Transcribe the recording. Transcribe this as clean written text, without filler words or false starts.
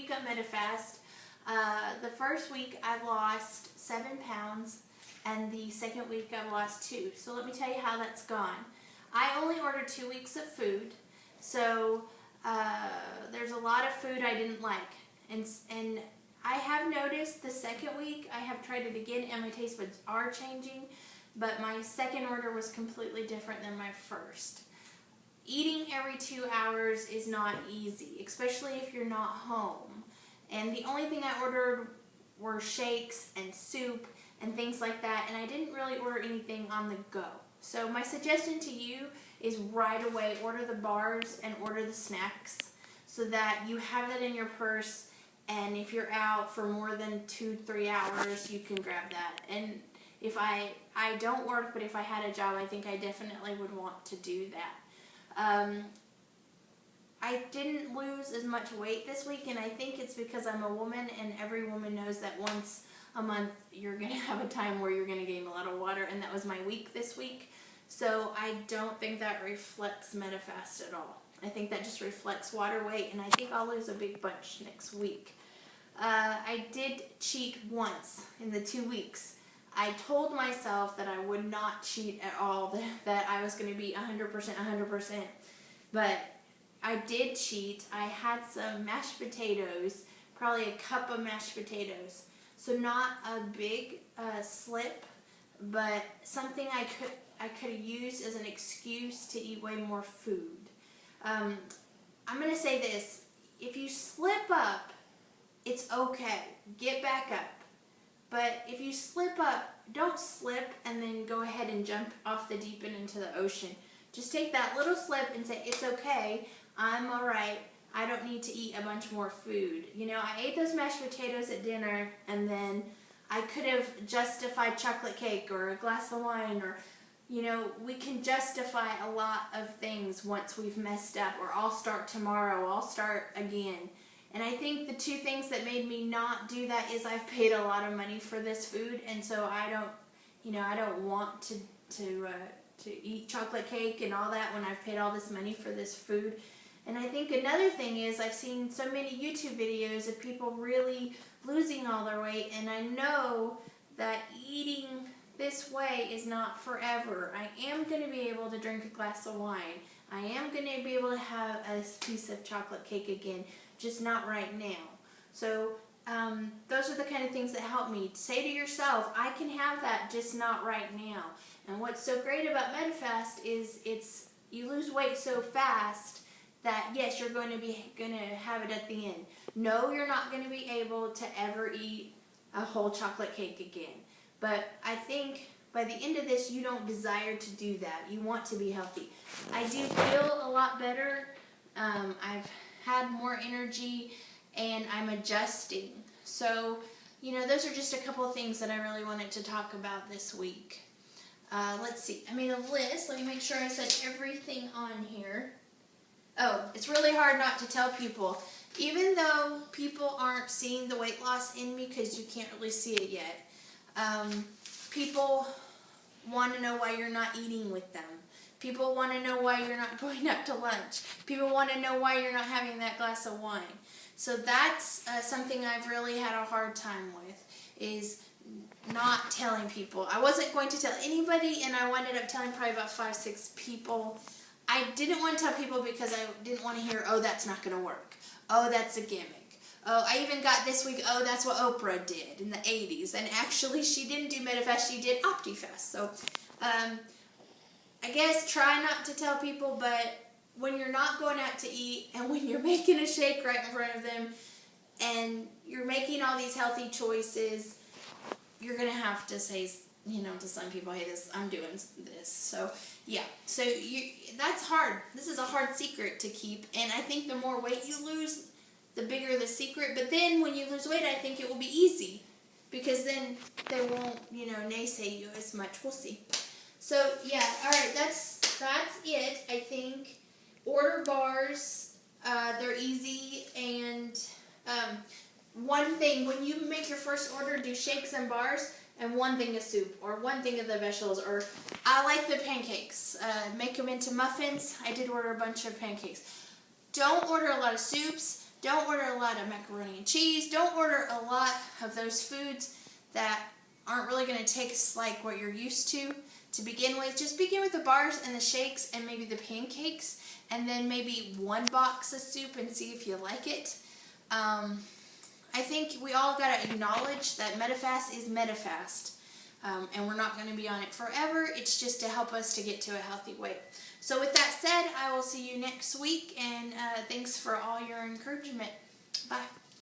week of Medifast. The first week I lost 7 pounds, and the second week I lost 2. So let me tell you how that's gone. I only ordered 2 weeks of food, so there's a lot of food I didn't like, and I have noticed the second week I have tried it again and my taste buds are changing, but my second order was completely different than my first. Eating every 2 hours is not easy, especially if you're not home. And the only thing I ordered were shakes and soup and things like that, and I didn't really order anything on the go. So my suggestion to you is right away order the bars and order the snacks so that you have that in your purse, and if you're out for more than 2-3 hours, you can grab that. And if I don't work, but if I had a job, I think I definitely would want to do that. I didn't lose as much weight this week, and I think it's because I'm a woman, and every woman knows that once a month you're going to have a time where you're going to gain a lot of water, and that was my week this week. So I don't think that reflects Medifast at all. I think that just reflects water weight, and I think I'll lose a big bunch next week. I did cheat once in the 2 weeks. I told myself that I would not cheat at all, that I was going to be 100%, but I did cheat. I had some mashed potatoes, probably a cup of mashed potatoes. So not a big slip, but something I could have used as an excuse to eat way more food. I'm going to say this: if you slip up, it's okay. Get back up. But if you slip up, don't slip and then go ahead and jump off the deep end into the ocean. Just take that little slip and say, it's okay, I'm alright, I don't need to eat a bunch more food. You know, I ate those mashed potatoes at dinner, and then I could have justified chocolate cake or a glass of wine, or, you know, we can justify a lot of things once we've messed up, or I'll start tomorrow, I'll start again. And I think the 2 things that made me not do that is I've paid a lot of money for this food, and so I don't want to eat chocolate cake and all that when I've paid all this money for this food. And I think another thing is I've seen so many YouTube videos of people really losing all their weight, and I know that eating this way is not forever. I am going to be able to drink a glass of wine. I am going to be able to have a piece of chocolate cake again, just not right now. So those are the kind of things that help me. Say to yourself, I can have that, just not right now. And what's so great about Medifast is you lose weight so fast that yes, you're going to have it at the end. No, you're not going to be able to ever eat a whole chocolate cake again. But I think by the end of this, you don't desire to do that. You want to be healthy. I do feel a lot better. I've had more energy, and I'm adjusting. So, you know, those are just a couple of things that I really wanted to talk about this week. Let's see. I made a list. Let me make sure I said everything on here. Oh, it's really hard not to tell people. Even though people aren't seeing the weight loss in me because you can't really see it yet, people want to know why you're not eating with them. People want to know why you're not going out to lunch. People want to know why you're not having that glass of wine. So that's something I've really had a hard time with, is not telling people. I wasn't going to tell anybody, and I ended up telling probably about 5-6 people. I didn't want to tell people because I didn't want to hear, oh, that's not going to work. Oh, that's a gimmick. Oh, I even got this week, oh, that's what Oprah did in the 80s. And actually, she didn't do Medifast, she did Optifast. So, I guess try not to tell people, but when you're not going out to eat, and when you're making a shake right in front of them, and you're making all these healthy choices, you're going to have to say, you know, to some people, hey, I'm doing this. So, yeah. So, that's hard. This is a hard secret to keep, and I think the more weight you lose, the bigger the secret. But then when you lose weight, I think it will be easy, because then they won't, you know, naysay you as much. We'll see. So, yeah, all right, that's it, I think. Order bars, they're easy, and one thing, when you make your first order, do shakes and bars, and 1 thing of soup, or 1 thing of the vegetables, or I like the pancakes. Make them into muffins. I did order a bunch of pancakes. Don't order a lot of soups. Don't order a lot of macaroni and cheese. Don't order a lot of those foods that aren't really going to taste like what you're used to begin with. Just begin with the bars and the shakes and maybe the pancakes, and then maybe one box of soup and see if you like it. I think we all got to acknowledge that Medifast is Medifast. And we're not going to be on it forever. It's just to help us to get to a healthy weight. So with that said, I will see you next week, and thanks for all your encouragement. Bye.